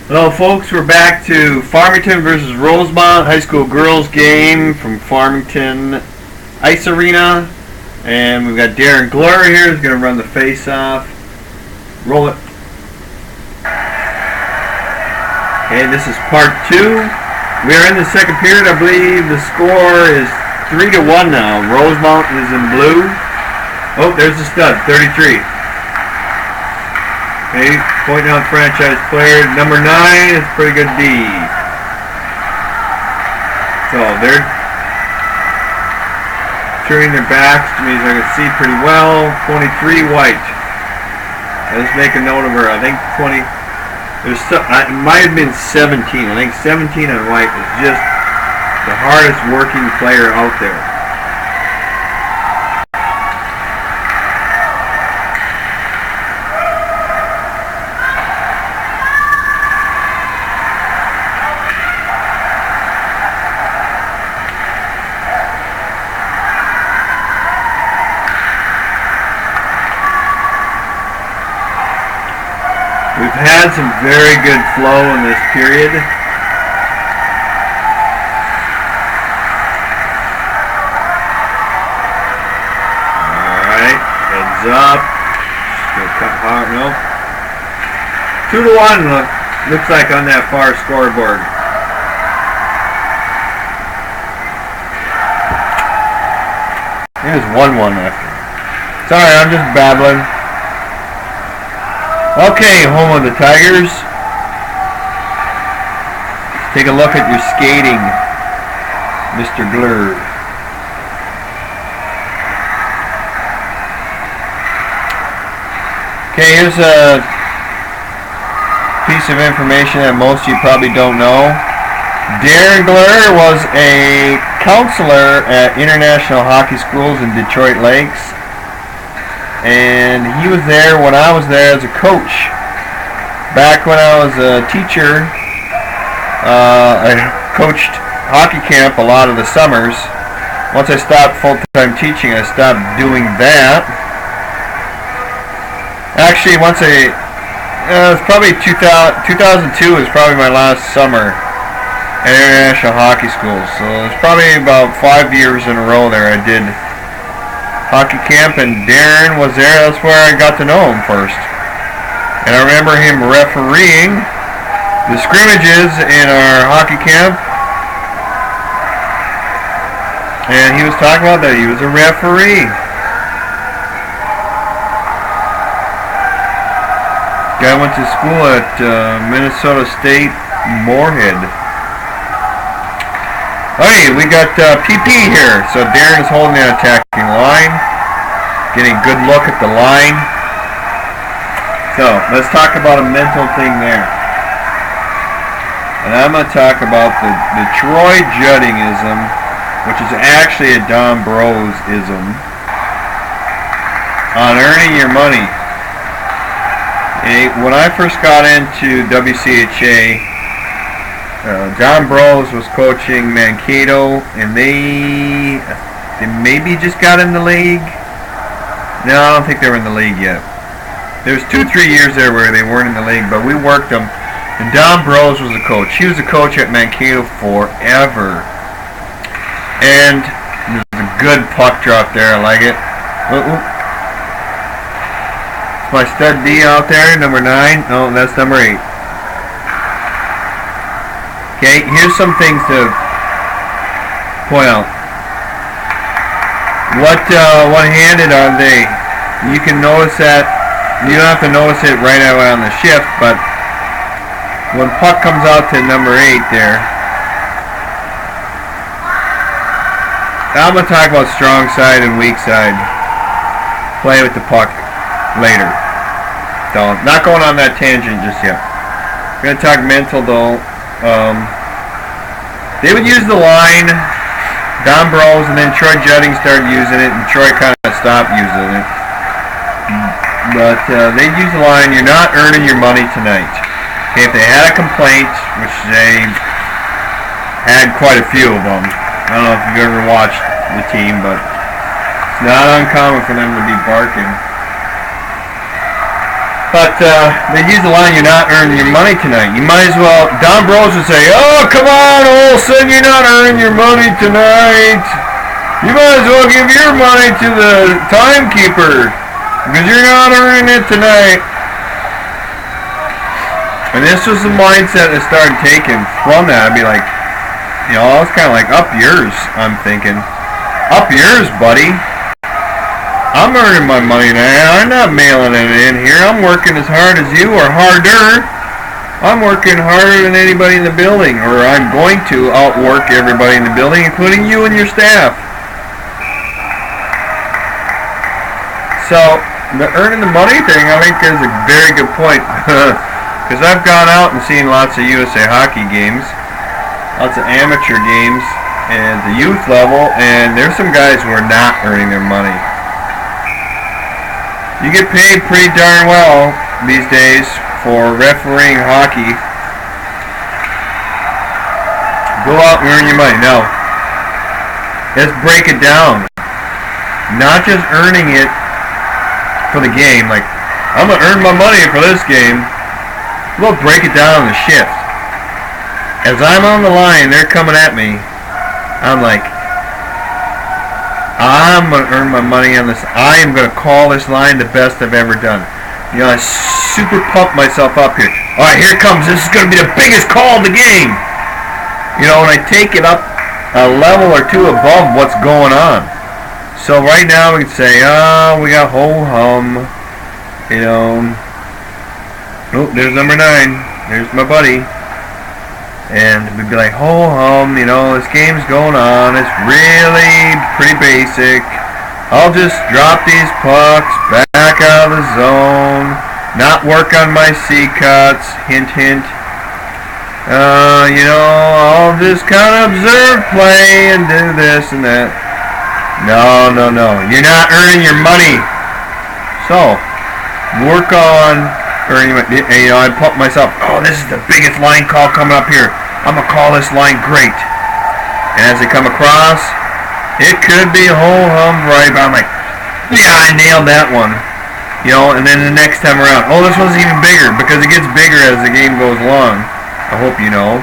Hello folks, we're back to Farmington versus Rosemont High School girls game from Farmington Ice Arena. And we've got Darren Glur here who's going to run the face-off. Roll it. Okay, this is part 2. We are in the second period. I believe the score is 3-1 now. Rosemont is in blue. Oh, there's the stud, 33. Okay, pointing out franchise player. Number 9 is pretty good D. So they're turning their backs to me so I can see pretty well. 23 White. Let's make a note of her. I think 20. It might have been 17. I think 17 on White is just the hardest working player out there. We've had some very good flow in this period. Alright, heads up. Just gonna cut hard, no. 2-1 looks like on that far scoreboard. There's 1-1 after. Sorry, I'm just babbling. Okay, home of the Tigers. Let's take a look at your skating, Mr. Glur. Okay, here's a piece of information that most of you probably don't know. Darren Glur was a counselor at International Hockey Schools in Detroit Lakes. And he was there when I was there as a coach. Back when I was a teacher, I coached hockey camp a lot of the summers. Once I stopped full-time teaching, I stopped doing that. Actually, it was probably 2002 was probably my last summer at International Hockey School. So it was probably about 5 years in a row there I did hockey camp, and Darren was there. That's where I got to know him first. And I remember him refereeing the scrimmages in our hockey camp. And he was talking about that. He was a referee. Guy went to school at Minnesota State Moorhead. Hey, we got PP here. So Darren is holding the attacking line. Getting a good look at the line. So, let's talk about a mental thing there. And I'm going to talk about the Troy Judding-ism, which is actually a Don Bros-ism, on earning your money. When I first got into WCHA, Don Bros was coaching Mankato, and they maybe just got in the league. No, I don't think they were in the league yet. There was 2-3 years there where they weren't in the league, but we worked them. And Don Bros was the coach. He was the coach at Mankato forever. And there's a good puck drop there. I like it. It's my stud D out there, number 9. No, that's number 8. Okay, here's some things to point out. What one-handed are they? You can notice that. You don't have to notice it right away on the shift, but when puck comes out to number 8 there, I'm going to talk about strong side and weak side. Play with the puck later. So, not going on that tangent just yet. I'm going to talk mental though. They would use the line, Don Bros, and then Troy Judding started using it, and Troy kind of stopped using it. But they'd use the line, "You're not earning your money tonight." Okay, if they had a complaint, which they had quite a few of them. I don't know if you've ever watched the team, but it's not uncommon for them to be barking. But they use the line, "You're not earning your money tonight." You might as well. Don Bros would say, "Oh, come on, Olson, you're not earning your money tonight. You might as well give your money to the timekeeper because you're not earning it tonight." And this was the mindset that started taking from that. I'd be like, it's kind of like, up yours, I'm thinking. Up yours, buddy. I'm earning my money now. I'm not mailing it in here. I'm working as hard as you, or harder. I'm working harder than anybody in the building, or I'm going to outwork everybody in the building, including you and your staff. So, the earning the money thing, I think is a very good point. Because I've gone out and seen lots of USA Hockey games, lots of amateur games at the youth level, and there's some guys who are not earning their money. You get paid pretty darn well these days for refereeing hockey. Go out and earn your money. Now, let's break it down. Not just earning it for the game, like, I'm going to earn my money for this game. We'll break it down on the shift. As I'm on the line, they're coming at me. I'm like, I'm going to earn my money on this. I am going to call this line the best I've ever done. I super pump myself up here. All right, here it comes. This is going to be the biggest call of the game. And I take it up a level or two above what's going on. So right now we can say, we got ho-hum. Oh, there's number 9. There's my buddy. And we'd be like, ho-hum, this game's going on. It's really pretty basic. I'll just drop these pucks back out of the zone. Not work on my C-cuts. Hint, hint. I'll just kind of observe play and do this and that. No. You're not earning your money. So, work on earning money. I pump myself. Oh, this is the biggest line call coming up here. I'm going to call this line great. And as they come across, it could be a whole hum variety, but I'm like, yeah, I nailed that one. And then the next time around, oh, this one's even bigger, because it gets bigger as the game goes along. I hope you know.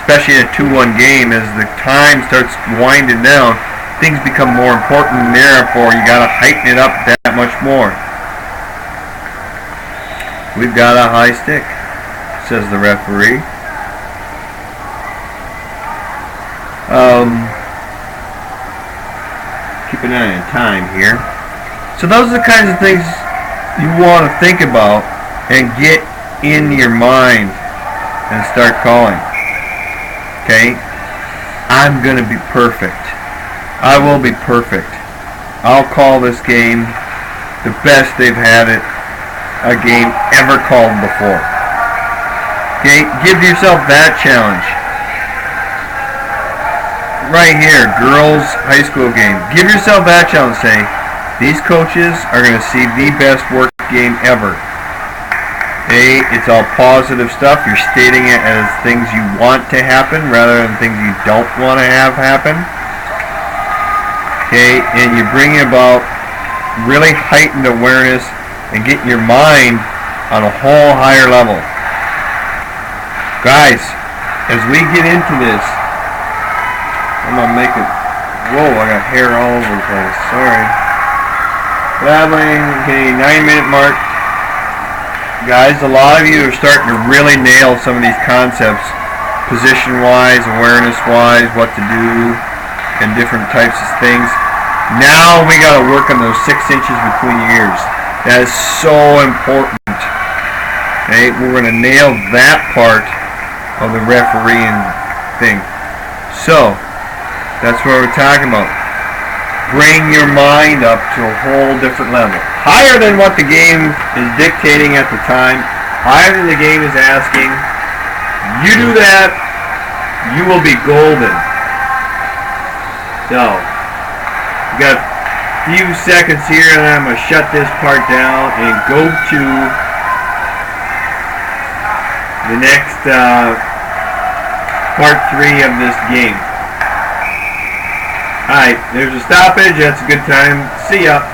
Especially in a 2-1 game, as the time starts winding down, things become more important, and therefore you got to heighten it up that much more. We've got a high stick, says the referee. Keep an eye on time here. So those are the kinds of things you want to think about and get in your mind and start calling. Okay? I'm going to be perfect. I will be perfect. I'll call this game the best they've had it a game ever called before. Okay? Give yourself that challenge. Right here, girls high school game. Give yourself that challenge. Say, these coaches are going to see the best work game ever. Okay? It's all positive stuff. You're stating it as things you want to happen rather than things you don't want to have happen. Okay? And you're bringing about really heightened awareness and getting your mind on a whole higher level. Guys, as we get into this, I'm going to make it, whoa, I got hair all over the place, sorry. Battling, okay, 9-minute mark. Guys, a lot of you are starting to really nail some of these concepts, position-wise, awareness-wise, what to do, and different types of things. Now we got to work on those 6 inches between your ears. That is so important. Okay, we're going to nail that part of the refereeing thing. So, that's what we're talking about. Bring your mind up to a whole different level. Higher than what the game is dictating at the time. Higher than the game is asking. You do that, you will be golden. So, we got few seconds here and I'm going to shut this part down and go to the next part 3 of this game. Alright, there's a stoppage. That's a good time. See ya.